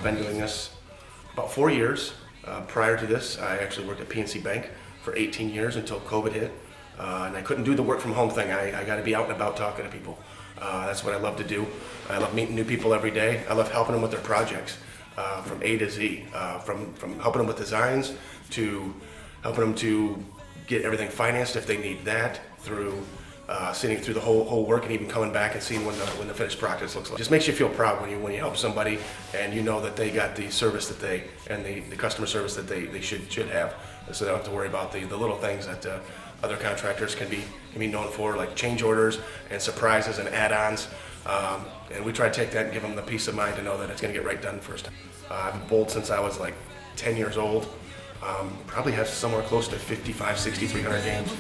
been doing this about 4 years. Prior to this, I actually worked at PNC Bank for 18 years until COVID hit. And I couldn't do the work from home thing. I got to be out and about talking to people. That's what I love to do. I love meeting new people every day. I love helping them with their projects from A to Z, from helping them with designs to helping them to get everything financed if they need that, through seeing through the whole work and even coming back and seeing when the finished product looks like. It just makes you feel proud when you help somebody and you know that they got the service that they and the customer service that they should have, so they don't have to worry about the little things that other contractors can be known for, like change orders and surprises and add-ons. And we try to take that and give them the peace of mind to know that it's going to get right done first. I've been bowled since I was like 10 years old. Probably have somewhere close to 55, 60, 300 games.